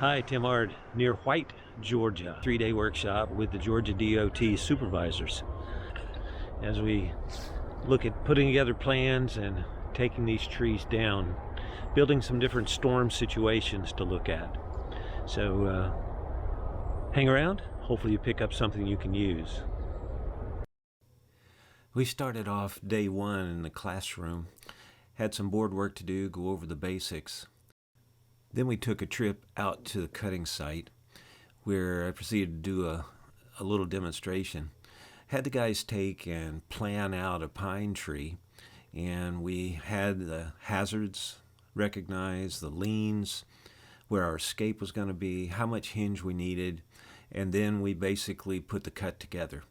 Hi, Tim Ard, near White, Georgia. 3-day workshop with the Georgia DOT supervisors as we look at putting together plans and taking these trees down, building some different storm situations to look at. So hang around. Hopefully you pick up something you can use. We started off day one in the classroom, had some board work to do, go over the basics. Then we took a trip out to the cutting site where I proceeded to do a little demonstration. Had the guys take and plan out a pine tree, and we had the hazards recognized, the leans, where our escape was going to be, how much hinge we needed, and then we basically put the cut together.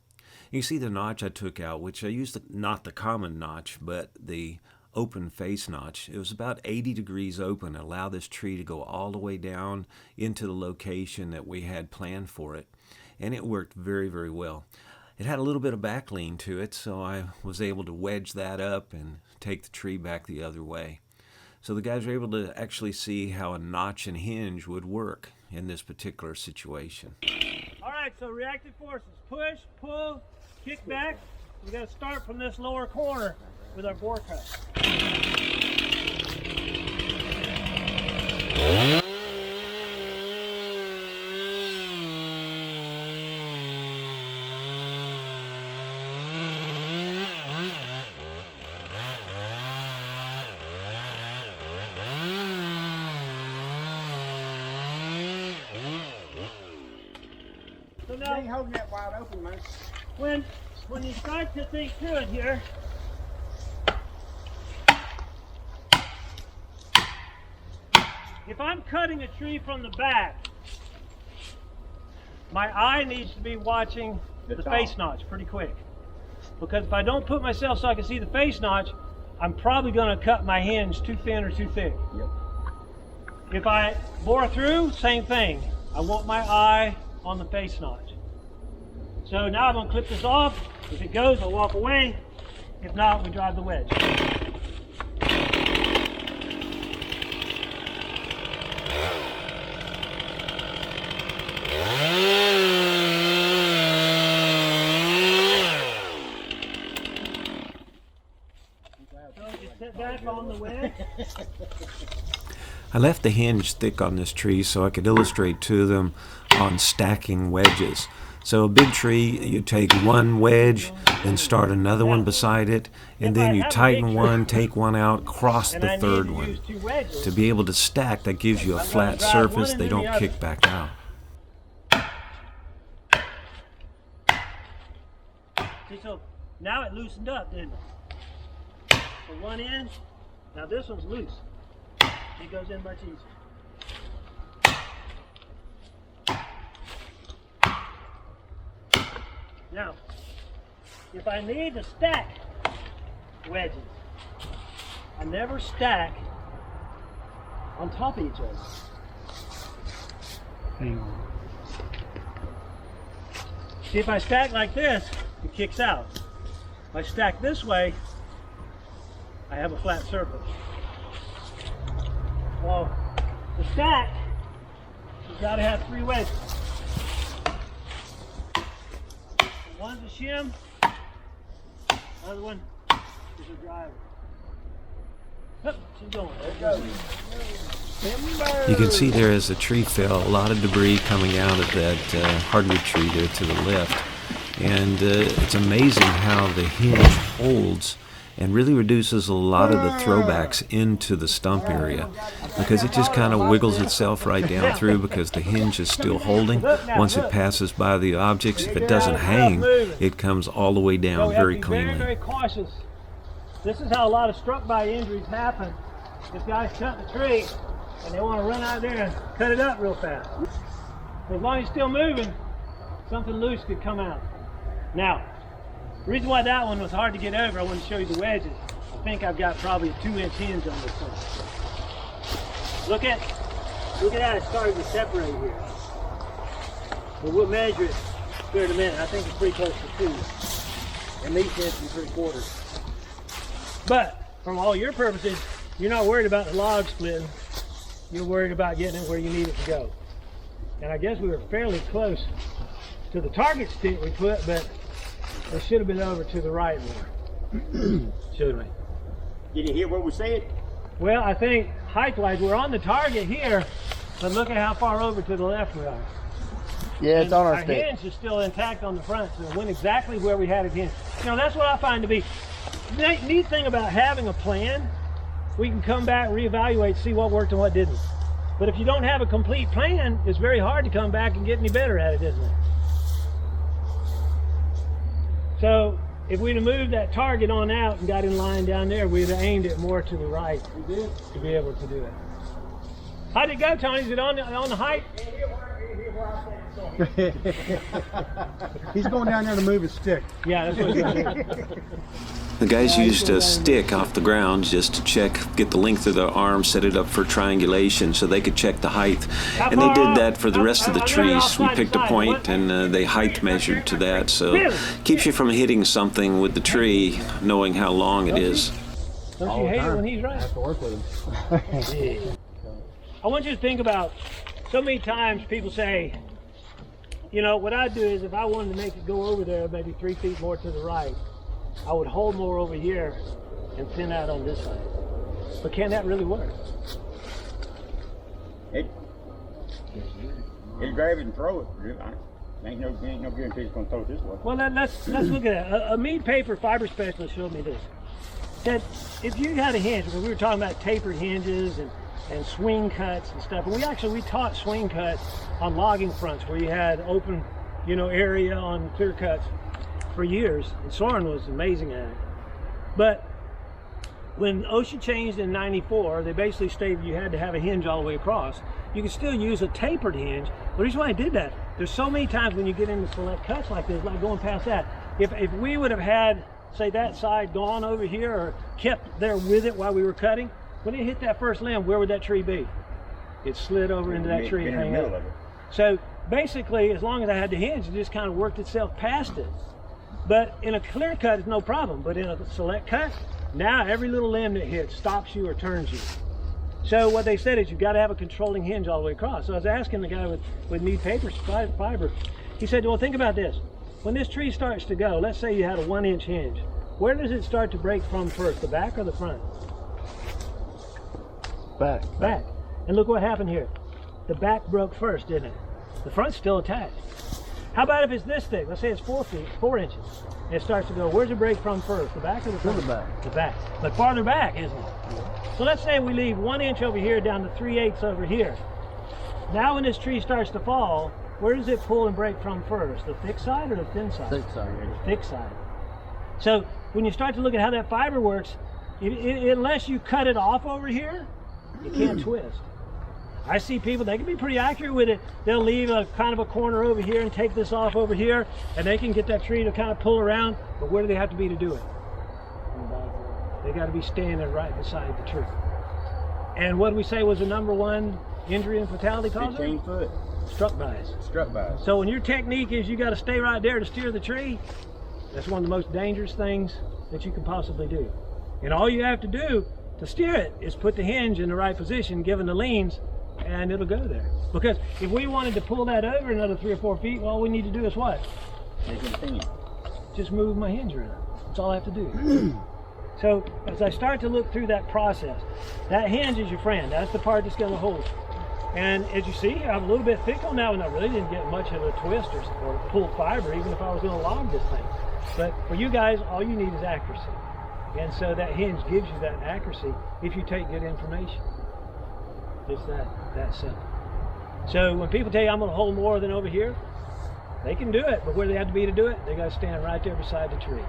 You see the notch I took out, which I used not the common notch, but the open face notch. It was about 80 degrees open, allow this tree to go all the way down into the location that we had planned for it, and it worked very, very well. It had a little bit of back lean to it, so I was able to wedge that up and take the tree back the other way. So the guys were able to actually see how a notch and hinge would work in this particular situation. All right, so reactive forces, push, pull, kick back. We got to start from this lower corner with our bore cut. So now, you ain't holding that wide open, man. When you start to think through it here, if I'm cutting a tree from the back, my eye needs to be watching the face notch pretty quick. Because if I don't put myself so I can see the face notch, I'm probably going to cut my hinge too thin or too thick. Yep. If I bore through, same thing. I want my eye on the face notch. So now I'm going to clip this off. If it goes, I'll walk away. If not, we drive the wedge. So just sit back on the wedge. I left the hinge thick on this tree so I could illustrate to them on stacking wedges. So a big tree, you take one wedge, then start another one beside it, and then you tighten one, take one out, cross the third one. To be able to stack, that gives you a flat surface, they don't kick back out. See, so now it loosened up, didn't it? So one in, now this one's loose. It goes in much easier. Now, if I need to stack wedges, I never stack on top of each other. See, if I stack like this, it kicks out. If I stack this way, I have a flat surface. Well, to stack, you've got to have 3 wedges. One's a shim, another one is a driver. Yep, she's going. There it goes. You can see there as the tree fell, a lot of debris coming out of that hardwood tree there to the left. And it's amazing how the hinge holds and really reduces a lot of the throwbacks into the stump area, because it just kind of wiggles itself right down through because the hinge is still holding. Once it passes by the objects, if it doesn't hang, it comes all the way down very cleanly. Very, very cautious. This is how a lot of struck by injuries happen. This guy's cutting a tree and they want to run out there and cut it up real fast. As long as it's still moving, something loose could come out. Now, the reason why that one was hard to get over, I want to show you the wedges. I think I've got probably a 2-inch hinge on this one. Look at how it started to separate here. But we'll measure it here in a minute. I think it's pretty close to 2. At least 1 3/4. But from all your purposes, you're not worried about the log splitting. You're worried about getting it where you need it to go. and I guess we were fairly close to the target stick we put, but we should have been over to the right more. Shouldn't we? Did you hear what we said? Well, I think height-wise, we're on the target here, but look at how far over to the left we are. Yeah, it's on our Our stick. hinge is still intact on the front, so it went exactly where we had it hinged. You know, that's what I find to be the neat thing about having a plan. We can come back, reevaluate, see what worked and what didn't. But if you don't have a complete plan, it's very hard to come back and get any better at it, isn't it? So if we'd have moved that target on out and got in line down there, we'd have aimed it more to the right to be able to do it. How'd it go, Tony? Is it on the height? He's going down there to move his stick. Yeah, that's what he's going to do. The guys used a stick off the ground just to check, get the length of the arm, set it up for triangulation so they could check the height. And they did that for the rest of the trees. We picked a point and they height measured to that. So it keeps you from hitting something with the tree, knowing how long it is. Don't you hate it when he's right? I have to work with him. I want you to think about, so many times people say, you know, what I'd do is if I wanted to make it go over there maybe 3 feet more to the right, I would hold more over here and thin out on this side. But can that really work? It'll grab it and throw it. Ain't no guarantee it's going to throw it this way. Well, let's look at that. A mead paper fiber specialist showed me this. Said if you had a hinge, because we were talking about tapered hinges and swing cuts and stuff, and we taught swing cuts on logging fronts where you had open, you know, area on clear cuts for years, and Soren was amazing at it. But when OSHA changed in '94, they basically stated you had to have a hinge all the way across. You can still use a tapered hinge. The reason why I did that, there's so many times when you get into select cuts like this, like going past that, if we would have had, say, that side gone over here or kept there with it while we were cutting, when it hit that first limb, where would that tree be? It slid over into that tree and hang up. So basically, as long as I had the hinge, it just kind of worked itself past it. But in a clear cut, it's no problem. But in a select cut, now every little limb that hits stops you or turns you. So what they said is you've got to have a controlling hinge all the way across. So I was asking the guy with mead paper fiber. He said, well, think about this. When this tree starts to go, let's say you had a 1-inch hinge. Where does it start to break from first, the back or the front? Back. Back. And look what happened here. The back broke first, didn't it? The front's still attached. How about if it's this thick? Let's say it's 4 inches. And it starts to go, where's it break from first? The back or the front? The back. The back. But farther back, isn't it? Yeah. So let's say we leave 1 inch over here down to 3/8 over here. Now when this tree starts to fall, where does it pull and break from first? The thick side or the thin side? Thick side. The thick side. So when you start to look at how that fiber works, unless you cut it off over here, you can't twist. I see people, they can be pretty accurate with it. They'll leave a kind of a corner over here and take this off over here, and they can get that tree to kind of pull around, but where do they have to be to do it? They got to be standing right beside the tree. And what do we say was the #1 injury and fatality causer? 15 foot. Struck bys. Struck bys. So when your technique is you got to stay right there to steer the tree, that's one of the most dangerous things that you can possibly do. And all you have to do to steer it is put the hinge in the right position, given the leans, and it'll go there. Because if we wanted to pull that over another 3 or 4 feet, all we need to do is what? Just move my hinge around. That's all I have to do. So as I start to look through that process, that hinge is your friend. That's the part that's going to hold. And as you see, I'm a little bit thick on that one. I really didn't get much of a twist or pull fiber, even if I was going to log this thing. But for you guys, all you need is accuracy. And so that hinge gives you that accuracy if you take good information. It's that simple. So when people tell you I'm going to hold more than over here, they can do it, but where they have to be to do it, they got to stand right there beside the tree.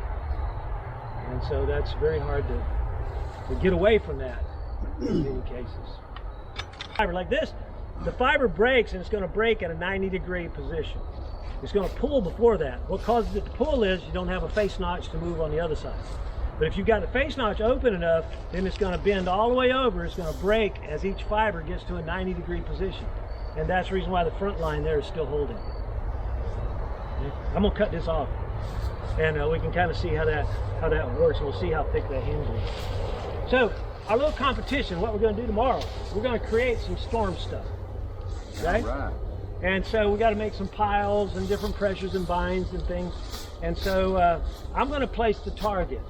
And so that's very hard to get away from that in many cases. Fiber like this, the fiber breaks and it's going to break at a 90-degree position. It's going to pull before that. What causes it to pull is you don't have a face notch to move on the other side. But if you've got the face notch open enough, then it's going to bend all the way over. It's going to break as each fiber gets to a 90-degree position. And that's the reason why the front line there is still holding. I'm going to cut this off. And we can kind of see how that works. We'll see how thick that hinge is. So our little competition, what we're going to do tomorrow, we're going to create some storm stuff. Right? Right. And so we got to make some piles and different pressures and binds and things. And so I'm going to place the target.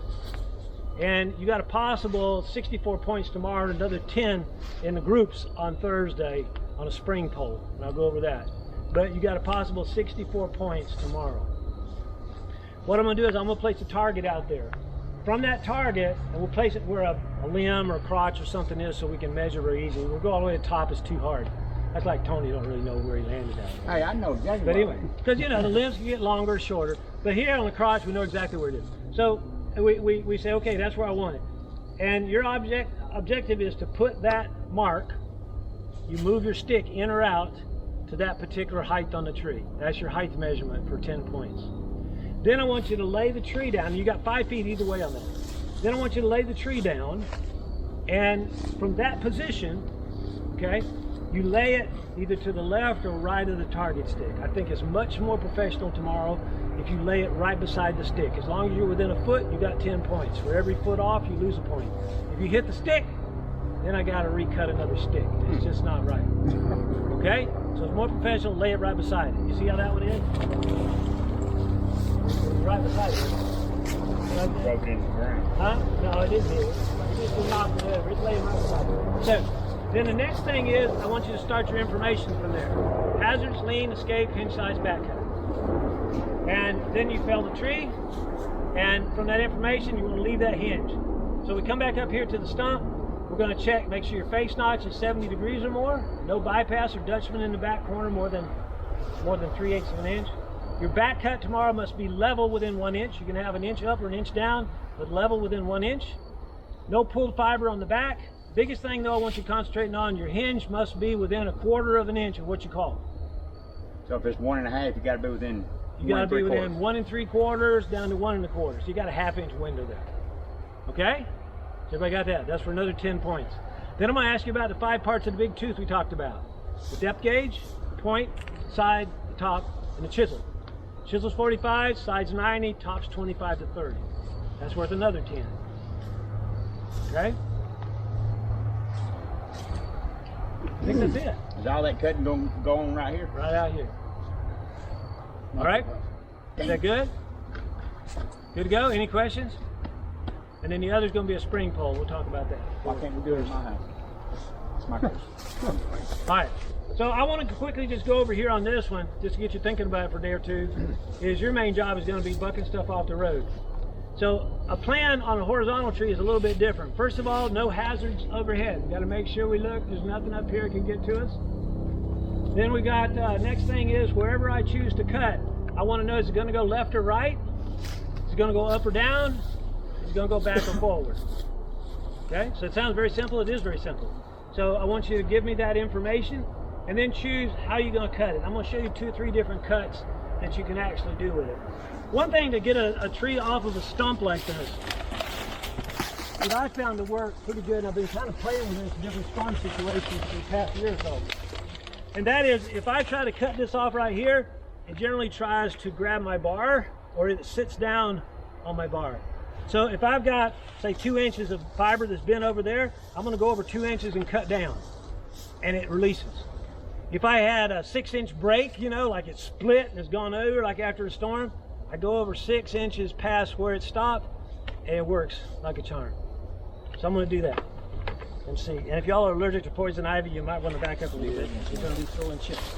And you got a possible 64 points tomorrow and another 10 in the groups on Thursday on a spring pole. And I'll go over that. But you got a possible 64 points tomorrow. What I'm going to do is I'm going to place a target out there. From that target, and we'll place it where a limb or a crotch or something is so we can measure very easily. We'll go all the way to the top, it's too hard. That's like Tony don't really know where he landed at. Hey, I know exactly. But anyway, because you know the limbs can get longer or shorter. But here on the crotch, we know exactly where it is. So we say, okay, that's where I want it. And your objective is to put that mark. You move your stick in or out to that particular height on the tree. That's your height measurement for 10 points. Then I want you to lay the tree down. You got 5 feet either way on that. Then I want you to lay the tree down, and from that position, okay, you lay it either to the left or right of the target stick. I think it's much more professional tomorrow if you lay it right beside the stick. As long as you're within a foot, you got 10 points. For every foot off, you lose a point. If you hit the stick, then I got to recut another stick. It's just not right. Okay? So it's more professional, lay it right beside it. You see how that one is? Right beside it. Broke it in the ground. Huh? No, it didn't hit it. It just was not whatever. It's laying right beside it. So, then the next thing is, I want you to start your information from there. Hazards, lean, escape, hinge size, back cut. And then you fell the tree, and from that information, you want to leave that hinge. So we come back up here to the stump. We're going to check, make sure your face notch is 70 degrees or more. No bypass or Dutchman in the back corner more than 3/8 of an inch. Your back cut tomorrow must be level within 1 inch. You can have an inch up or an inch down, but level within 1 inch. No pulled fiber on the back. Biggest thing though, I want you concentrating on, your hinge must be within 1/4 of an inch of what you call. So if it's 1 1/2, you got to be within. You got to be within 1 3/4 down to 1 1/4. So you got a 1/2 inch window there. Okay? So everybody got that? That's for another 10 points. Then I'm going to ask you about the 5 parts of the big tooth we talked about. The depth gauge, the point, side, the top, and the chisel. Chisel's 45, side's 90, top's 25 to 30. That's worth another 10. Okay? I think that's it. Is all that cutting going to go on right here? Right out here. All right? Is that good? Good to go? Any questions? And then the other's going to be a spring pole. We'll talk about that. Why can't we do it in my house? It's my house. All right. So I want to quickly just go over here on this one, just to get you thinking about it for a day or two, is your main job is going to be bucking stuff off the road. So a plan on a horizontal tree is a little bit different. First of all, no hazards overhead. We got to make sure we look. There's nothing up here that can get to us. Then we got, next thing is wherever I choose to cut, I want to know, is it going to go left or right? Is it going to go up or down? Is it going to go back or forward? Okay, so it sounds very simple. It is very simple. So I want you to give me that information and then choose how you're going to cut it. I'm going to show you 2 or 3 different cuts that you can actually do with it. One thing to get a tree off of a stump like this, that I found to work pretty good, and I've been kind of playing with this in different storm situations for the past year or so. And that is, if I try to cut this off right here, it generally tries to grab my bar, or it sits down on my bar. So if I've got, say, 2 inches of fiber that's bent over there, I'm going to go over 2 inches and cut down, and it releases. If I had a 6-inch break, you know, like it's split and it's gone over, like after a storm, I go over 6 inches past where it stopped, and it works like a charm. So I'm going to do that and see. And if y'all are allergic to poison ivy, you might want to back up a little bit. You're going to be throwing chips.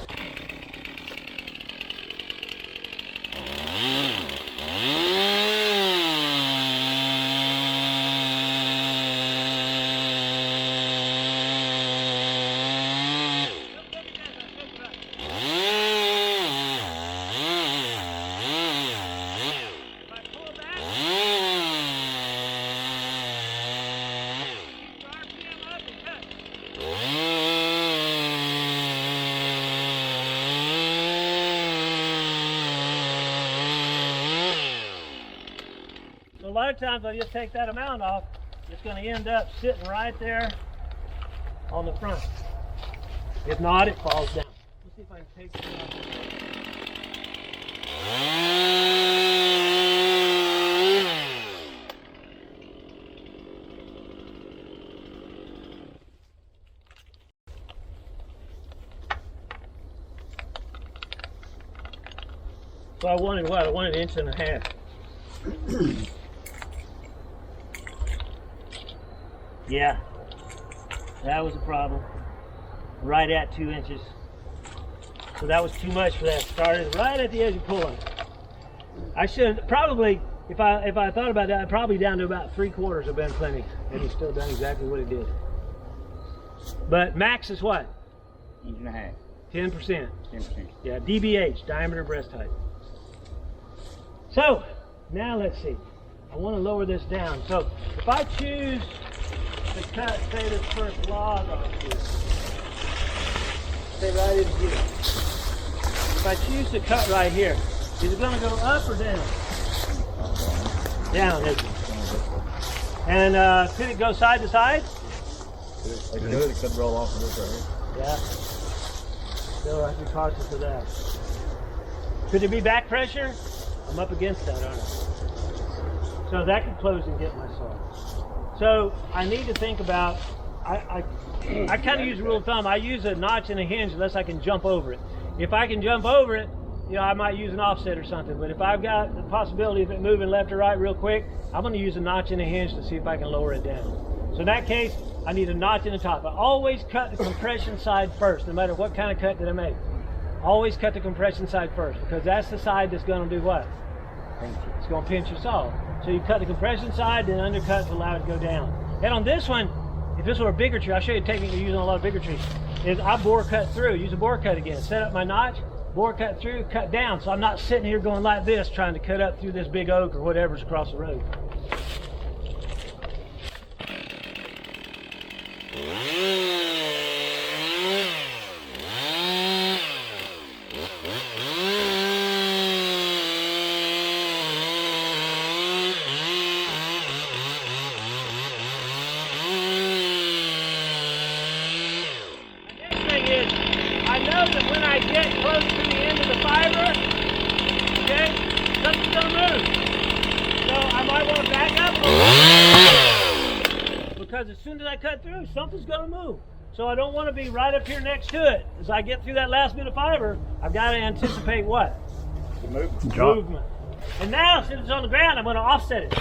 A lot of times I just take that amount off, it's going to end up sitting right there on the front. If not, it falls down. Let's see if I can take it off. So I wanted what? I wanted 1.5 inches. Yeah, that was a problem. Right at 2 inches. So that was too much for that. Started right at the edge of pulling. I should probably, if I thought about that, probably down to about 3/4 have been plenty, and he's still done exactly what he did. But max is what? 1.5 inches. 10%. 10%. Yeah, DBH, diameter breast height. So now let's see. I want to lower this down. So if I choose to cut, say, this first log off here, say right in here. If I choose to cut right here, is it going to go up or down? Down, isn't it? And could it go side to side? It could. It could roll off of this right here. Yeah. Still have to be cautious of that. Could there be back pressure? I'm up against that, aren't I? So that could close and get my saw. So I need to think about, I kind of use a rule of thumb. I use a notch and a hinge unless I can jump over it. If I can jump over it, you know, I might use an offset or something. But if I've got the possibility of it moving left or right real quick, I'm going to use a notch and a hinge to see if I can lower it down. So in that case, I need a notch in the top. I always cut the compression side first, no matter what kind of cut that I make. Always cut the compression side first, because that's the side that's going to do what? It's going to pinch your saw. So you cut the compression side, then undercut to allow it to go down. And on this one, if this were a bigger tree, I'll show you a technique we use on a lot of bigger trees, is I bore cut through, use a bore cut again, set up my notch, bore cut through, cut down, so I'm not sitting here going like this trying to cut up through this big oak or whatever's across the road. I know that when I get close to the end of the fiber, okay, something's going to move. So I might want to back up because as soon as I cut through, something's going to move. So I don't want to be right up here next to it. As I get through that last bit of fiber, I've got to anticipate what? The movement. Movement. And now, since it's on the ground, I'm going to offset it.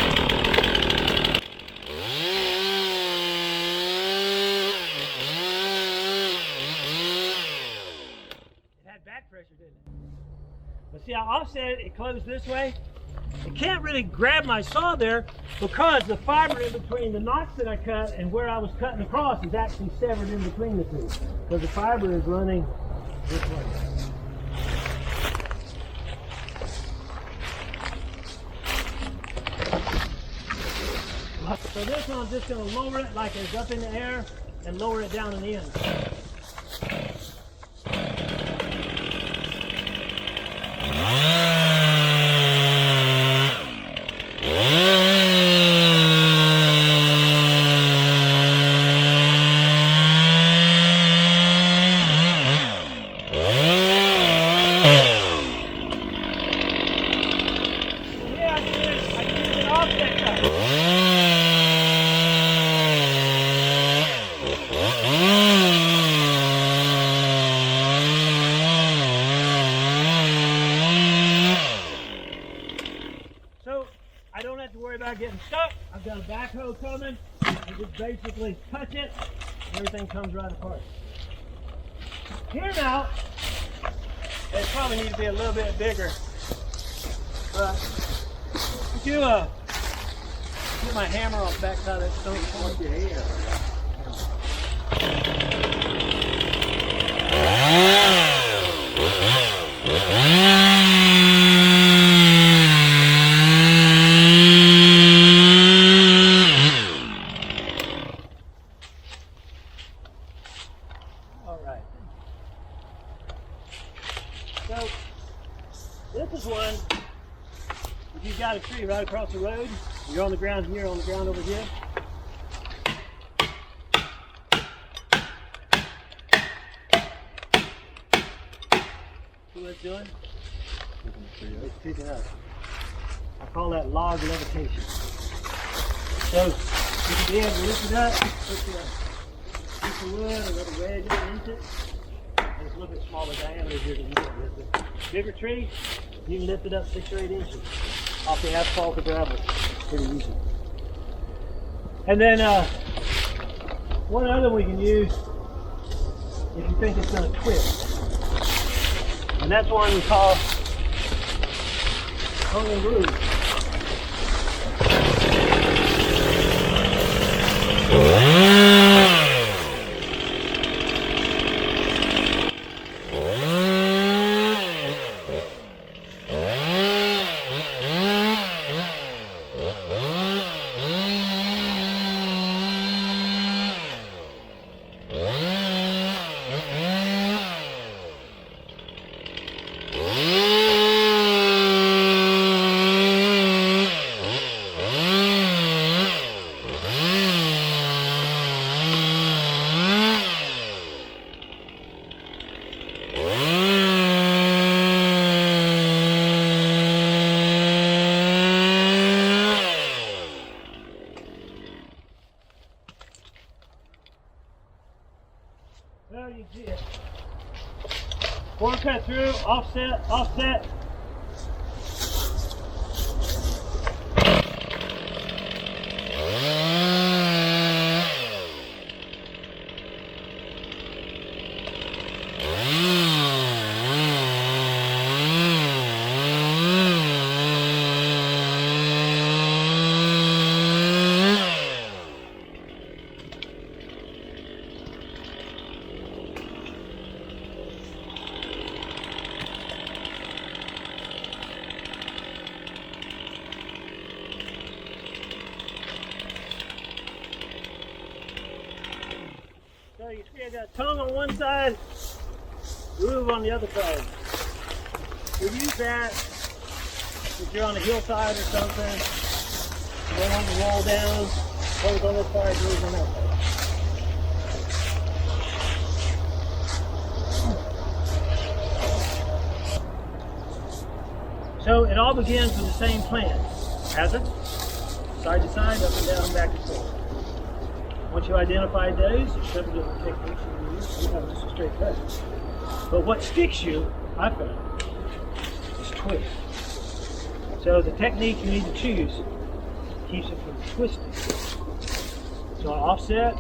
Pressure, didn't it? But see, I offset it, it closed this way. It can't really grab my saw there because the fiber in between the notch that I cut and where I was cutting across is actually severed in between the two. Because the fiber is running this way. So this one I'm just going to lower it like it's up in the air and lower it down in the end. So I don't have to worry about getting stuck. I've got a backhoe coming. I just basically touch it, and everything comes right apart. Here now, it probably needs to be a little bit bigger. But if you get my hammer off the back side of that stone, point your head. All right. So this is one. If you've got a tree right across the road, you're on the ground here, on the ground over here. See what it's doing? It's picking up. I call that log levitation. So you can be able to lift it up, put your piece of wood or little wedge into it. And it's a little bit smaller diameter here than you get. Bigger tree, You can lift it up 6 or 8 inches off the asphalt or gravel. Pretty easy. And then one other we can use if you think it's going to twist. And that's one we call tongue and groove. Well, you see it. One cut through, offset, offset. So you see I got tongue on one side, groove on the other side. We use that if you're on a hillside or something. You don't want to roll down, tongue's on this side, groove's on that side. So it all begins with the same plan. Hazard, side to side, up and down, back and forth. Once you identify those, there's several different techniques you can use. You have just a straight cut. But what sticks you, I found, is twist. So the technique you need to choose keeps it from twisting. So an offset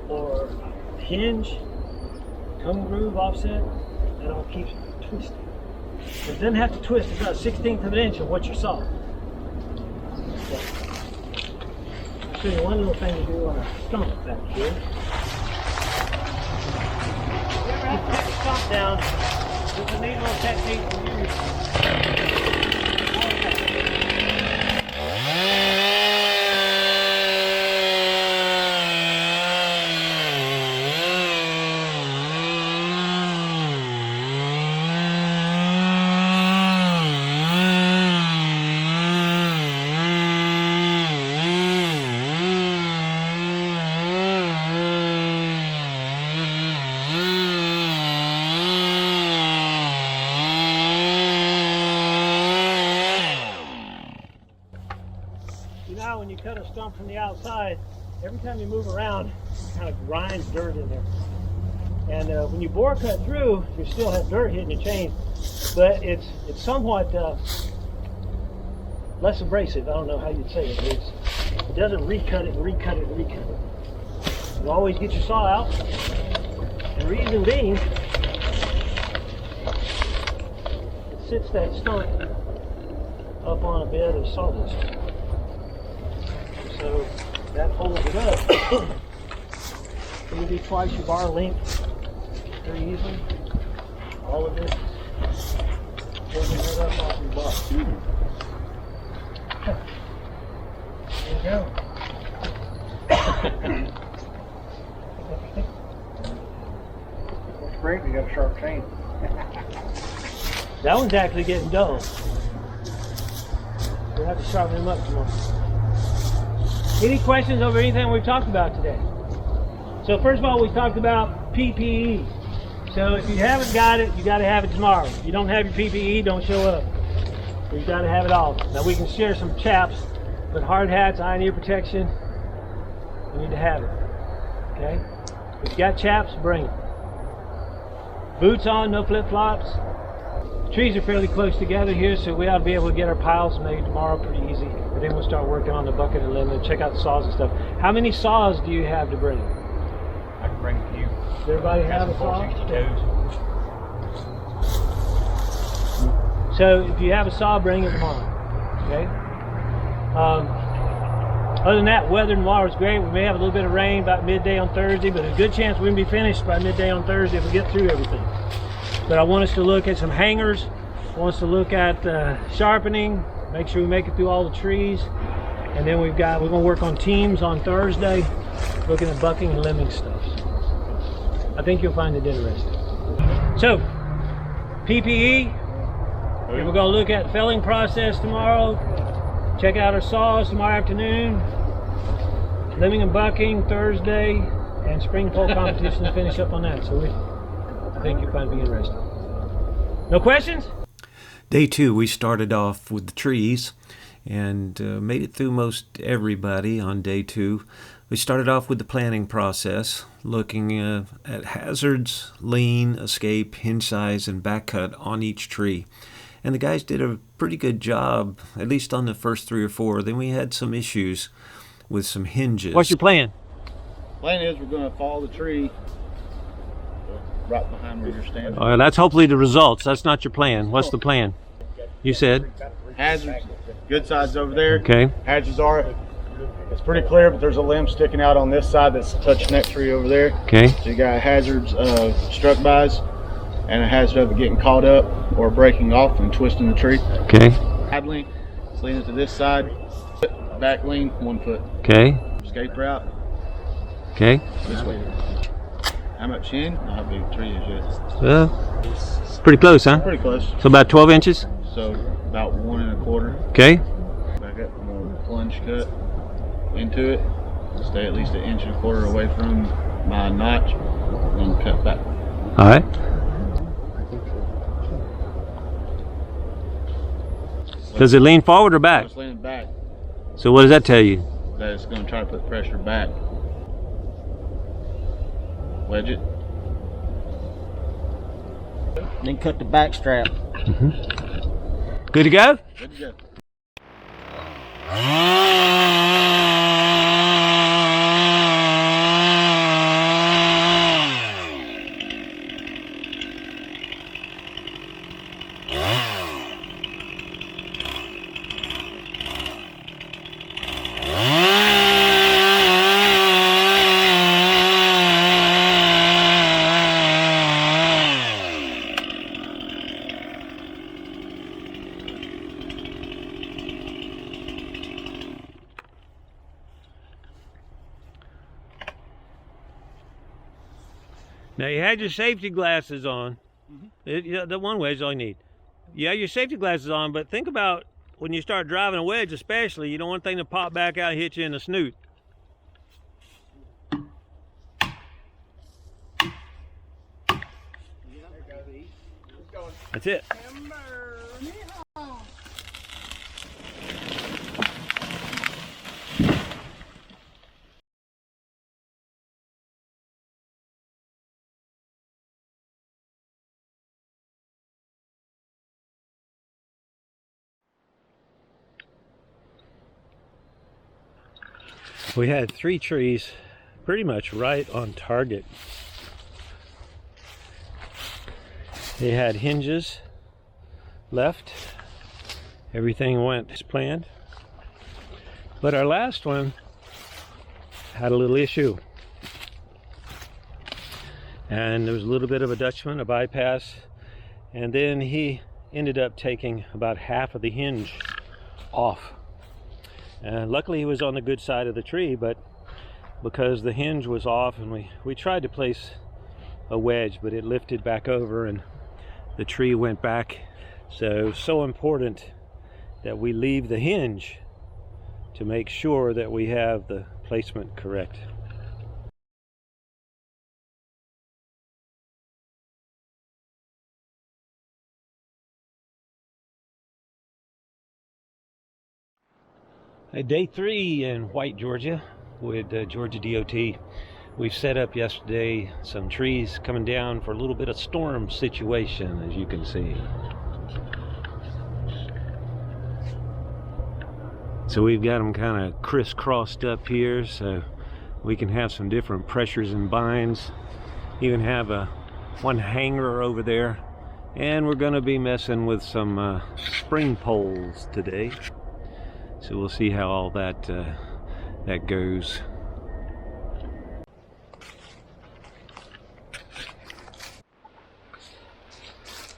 or a hinge, tongue groove offset, that all keeps it from twisting. It doesn't have to twist about 1/16 of an inch of what you saw. So, I'll show you one little thing to do on a stump back here. If you ever have to take the stump down, there's a neat little technique to use. When you cut a stump from the outside, every time you move around, it kind of grinds dirt in there. And when you bore cut through, you still have dirt hitting your chain, but it's somewhat less abrasive. I don't know how you'd say it. It doesn't recut it, recut it, recut it. You always get your saw out. And the reason being, it sits that stump up on a bed of sawdust. So that holds it up. You can do twice your bar length very easily. All of this holding it up off your bar. There you go. That's great, you got a sharp chain. That one's actually getting dull. We'll have to sharpen him up tomorrow. Any questions over anything we've talked about today? So first of all, we talked about PPE. So if you haven't got it, you got to have it tomorrow. If you don't have your PPE, don't show up. You got to have it all. Now we can share some chaps, but hard hats, eye and ear protection, you need to have it. Okay? If you got chaps, bring it. Boots on, no flip-flops. Trees are fairly close together here, so we ought to be able to get our piles made tomorrow pretty easy. And then we'll start working on the bucket and limb and check out the saws and stuff. How many saws do you have to bring? I can bring a few. Does everybody have a saw? 462s. So if you have a saw, bring it tomorrow. Okay. Other than that, weather tomorrow is great. We may have a little bit of rain about midday on Thursday, but there's a good chance we can be finished by midday on Thursday if we get through everything. But I want us to look at some hangers. I want us to look at sharpening, make sure we make it through all the trees. And then we're going to work on teams on Thursday, looking at bucking and limbing stuff. I think you'll find it interesting. So, PPE, we're going to look at the felling process tomorrow. Check out our saws tomorrow afternoon. Limbing and bucking Thursday, and spring pole competition to finish up on that. So I think you'll find it interesting. No questions? Day 2, we started off with the trees and made it through most everybody on day 2. We started off with the planning process, looking at hazards, lean, escape, hinge size, and back cut on each tree. And the guys did a pretty good job, at least on the first 3 or 4. Then we had some issues with some hinges. What's your plan? Plan is we're going to follow the tree right behind where you're standing. That's hopefully the results. That's not your plan. What's the plan? You said? Hazards, good sides over there. Okay. Hazards are, it's pretty clear, but there's a limb sticking out on this side that's touching that tree over there. Okay. So you got hazards of struck bys and a hazard of it getting caught up or breaking off and twisting the tree. Okay. Side lean, it's leaning to this side. Back lean, 1 foot. Okay. Escape route, Okay. this way. How much in? Not how big the tree is yet. Well, pretty close, huh? Pretty close. So about 12 inches? So about 1 1/4. Okay. Back up, I'm gonna plunge cut into it. Stay at least 1 1/4 inches away from my notch, and then cut back. All right. Does it lean forward or back? It's leaning back. So what does that tell you? That it's gonna try to put pressure back. Wedge it. Then cut the back strap. Good to go? Good to go. Now you had your safety glasses on. The one wedge is all you need. You have your safety glasses on, but think about when you start driving a wedge especially, you don't want thing to pop back out and hit you in the snoot. That's it. We had 3 trees pretty much right on target. They had hinges left. Everything went as planned. But our last one had a little issue. And there was a little bit of a Dutchman, a bypass, and then he ended up taking about half of the hinge off. And luckily he was on the good side of the tree, but because the hinge was off, and we tried to place a wedge, but it lifted back over and the tree went back. So important that we leave the hinge to make sure that we have the placement correct. Day 3 in White, Georgia with Georgia DOT. We've set up yesterday some trees coming down for a little bit of storm situation, as you can see. So we've got them kind of crisscrossed up here, so we can have some different pressures and binds. Even have one hanger over there. And we're going to be messing with some spring poles today. So we'll see how all that goes.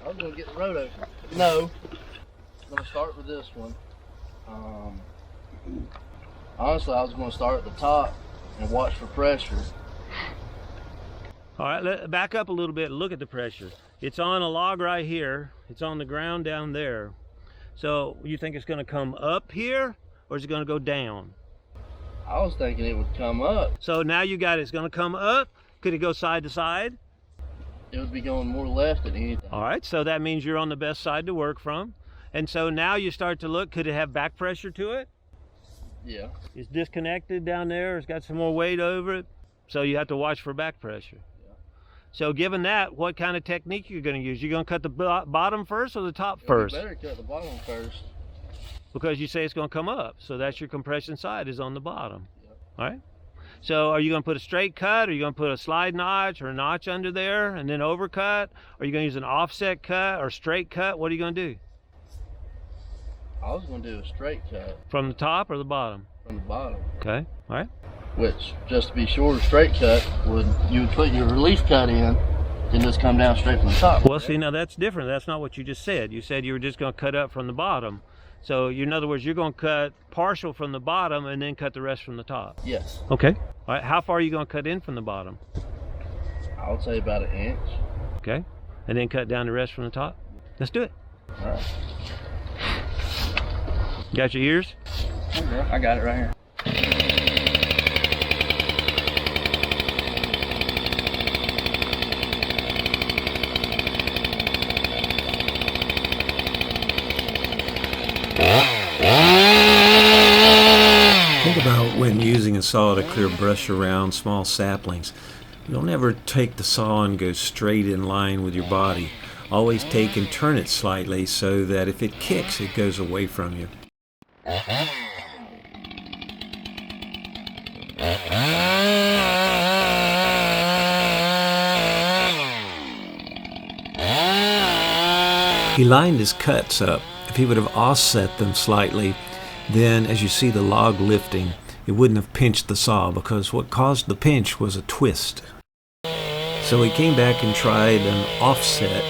I was going to get the road open. No. I'm going to start with this one. Honestly, I was going to start at the top and watch for pressure. All right, back up a little bit and look at the pressure. It's on a log right here. It's on the ground down there. So you think it's going to come up here, or is it going to go down? I was thinking it would come up. So now you got it. It's going to come up. Could it go side to side? It would be going more left than anything. All right, so that means you're on the best side to work from. And so now you start to look, could it have back pressure to it? Yeah. It's disconnected down there. It's got some more weight over it. So you have to watch for back pressure. Yeah. So given that, what kind of technique you're going to use? You're going to cut the bottom first or the top first? Better cut the bottom first. Because you say it's going to come up. So that's your compression side is on the bottom. Yep. All right. So are you going to put a straight cut? Or are you going to put a slide notch or a notch under there and then overcut? Or are you going to use an offset cut or straight cut? What are you going to do? I was going to do a straight cut. From the top or the bottom? From the bottom. Okay. All right. Which, just to be sure, a straight cut you would put your relief cut in and just come down straight from the top. Well, see, now that's different. That's not what you just said. You said you were just going to cut up from the bottom. So in other words, you're going to cut partial from the bottom and then cut the rest from the top. Yes. Okay. All right. How far are you going to cut in from the bottom? I would say about 1 inch. Okay. And then cut down the rest from the top? Let's do it. All right. Got your ears? Okay, I got it right here. Think about when using a saw to clear brush around small saplings. You don't ever take the saw and go straight in line with your body. Always take and turn it slightly so that if it kicks, it goes away from you. He lined his cuts up. If he would have offset them slightly, then as you see the log lifting, it wouldn't have pinched the saw, because what caused the pinch was a twist. So he came back and tried an offset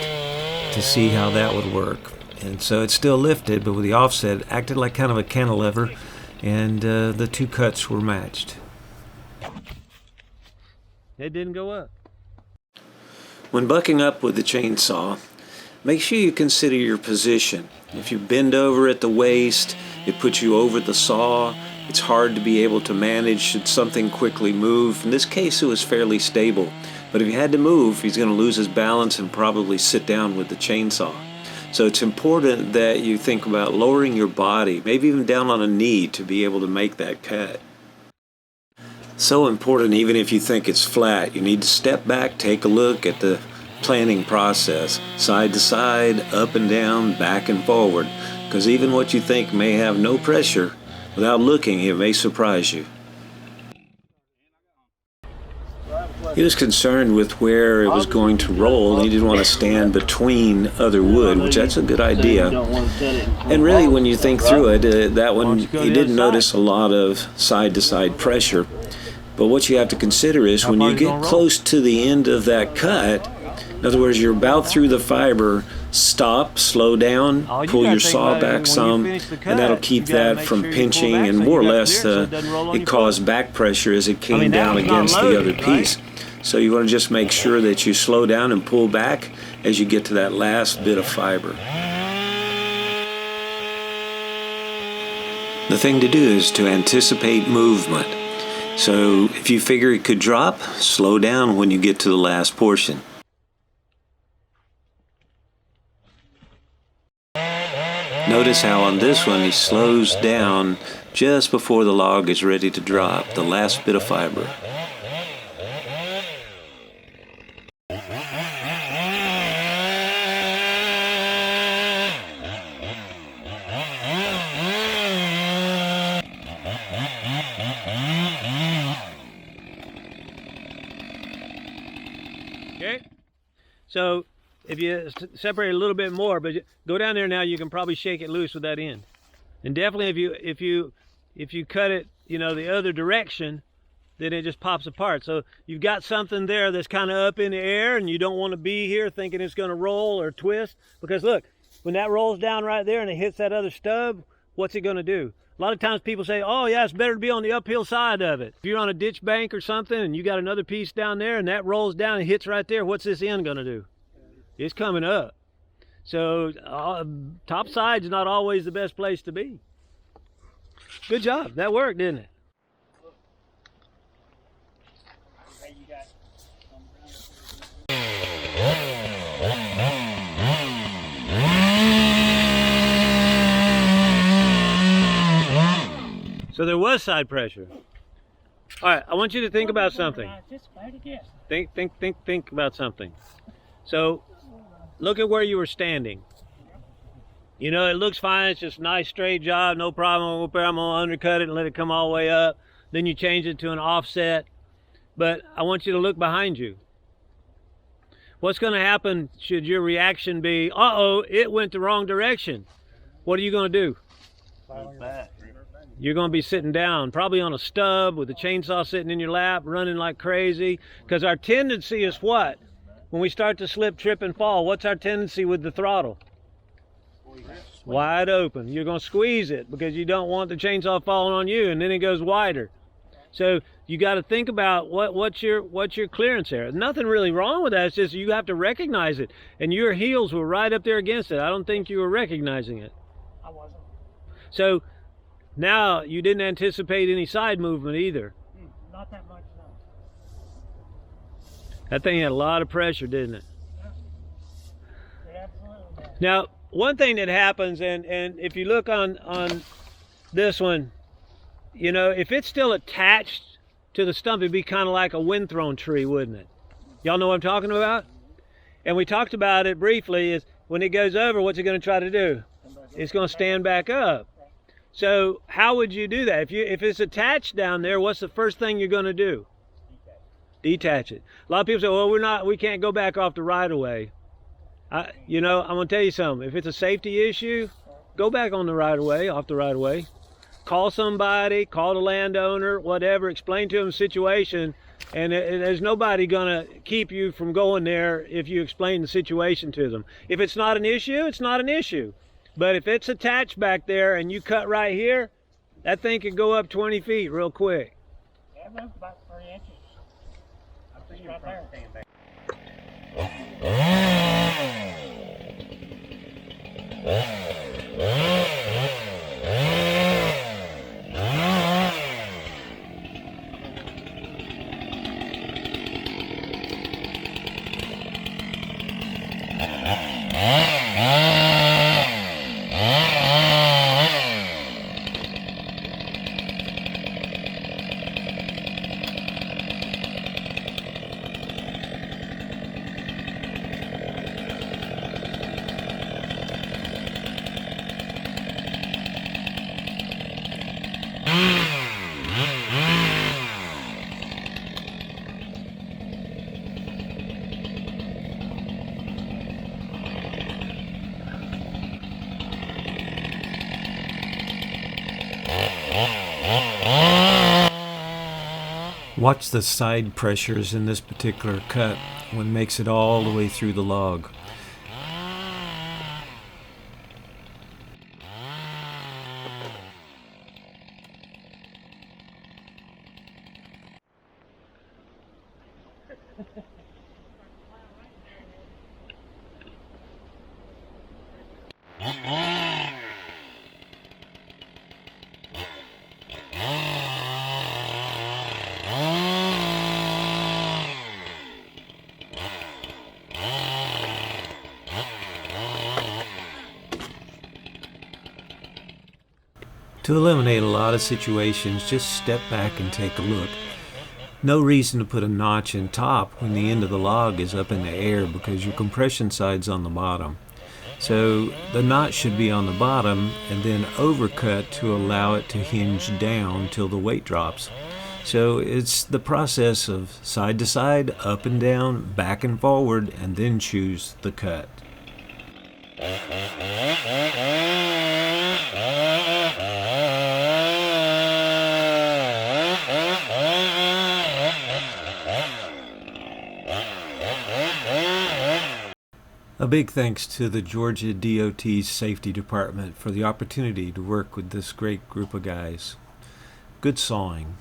to see how that would work. And so it still lifted, but with the offset, it acted like kind of a cantilever, and the two cuts were matched. It didn't go up. When bucking up with the chainsaw, make sure you consider your position. If you bend over at the waist, it puts you over the saw. It's hard to be able to manage should something quickly move. In this case, it was fairly stable. But if he had to move, he's going to lose his balance and probably sit down with the chainsaw. So it's important that you think about lowering your body, maybe even down on a knee, to be able to make that cut. So important, even if you think it's flat, you need to step back, take a look at the planning process, side to side, up and down, back and forward, because even what you think may have no pressure, without looking, it may surprise you. He was concerned with where it was going to roll. He didn't want to stand between other wood, which that's a good idea. And really, when you think through it, that one, he didn't notice a lot of side-to-side pressure. But what you have to consider is when you get close to the end of that cut, in other words, you're about through the fiber, stop, slow down, pull your saw back some, and that'll keep that from pinching, and more or less it caused back pressure as it came down against the other piece. So you want to just make sure that you slow down and pull back as you get to that last bit of fiber. The thing to do is to anticipate movement. So if you figure it could drop, slow down when you get to the last portion. Notice how on this one he slows down just before the log is ready to drop, the last bit of fiber. Okay. So if you separate it a little bit more, but go down there now, you can probably shake it loose with that end. And definitely if you cut it, you know, the other direction, then it just pops apart. So you've got something there that's kind of up in the air, and you don't want to be here thinking it's going to roll or twist, because look, when that rolls down right there and it hits that other stub, what's it going to do? A lot of times people say, oh yeah, it's better to be on the uphill side of it. If you're on a ditch bank or something and you got another piece down there and that rolls down and hits right there, what's this end going to do? It's coming up. So top side's not always the best place to be. Good job. That worked, didn't it? So there was side pressure. All right, I want you to think about something. Think about something. So look at where you were standing. You know, it looks fine. It's just a nice straight job, no problem. I'm going to undercut it and let it come all the way up. Then you change it to an offset. But I want you to look behind you. What's going to happen should your reaction be, uh-oh, it went the wrong direction? What are you going to do? You're going to be sitting down, probably on a stub with a chainsaw sitting in your lap, running like crazy. Because our tendency is what? When we start to slip, trip, and fall, what's our tendency with the throttle? Wide open. You're going to squeeze it because you don't want the chainsaw falling on you, and then it goes wider. So you got to think about what's your clearance there. Nothing really wrong with that. It's just you have to recognize it. And your heels were right up there against it. I don't think you were recognizing it. I wasn't. So now you didn't anticipate any side movement either. Not that much, no. That thing had a lot of pressure, didn't it? It absolutely did. Now, one thing that happens, and if you look on this one, you know, if it's still attached to the stump, it'd be kind of like a wind-thrown tree, wouldn't it? Y'all know what I'm talking about? And we talked about it briefly, is when it goes over, what's it going to try to do? It's going to stand back up. So how would you do that? If it's attached down there, what's the first thing you're going to do? Detach it. A lot of people say, well, we can't go back off the right-of-way. You know, I'm going to tell you something. If it's a safety issue, go back on the right-of-way, off the right-of-way. Call somebody, call the landowner, whatever, explain to them the situation, and there's nobody going to keep you from going there if you explain the situation to them. If it's not an issue, it's not an issue. But if it's attached back there and you cut right here, that thing could go up 20 feet real quick. Yeah, it moved about 3 inches. I'm just right there. Watch the side pressures in this particular cut when it makes it all the way through the log. To eliminate a lot of situations, just step back and take a look. No reason to put a notch in top when the end of the log is up in the air because your compression side's on the bottom. So the notch should be on the bottom and then overcut to allow it to hinge down till the weight drops. So it's the process of side to side, up and down, back and forward, and then choose the cut. A big thanks to the Georgia DOT's Safety Department for the opportunity to work with this great group of guys. Good sawing.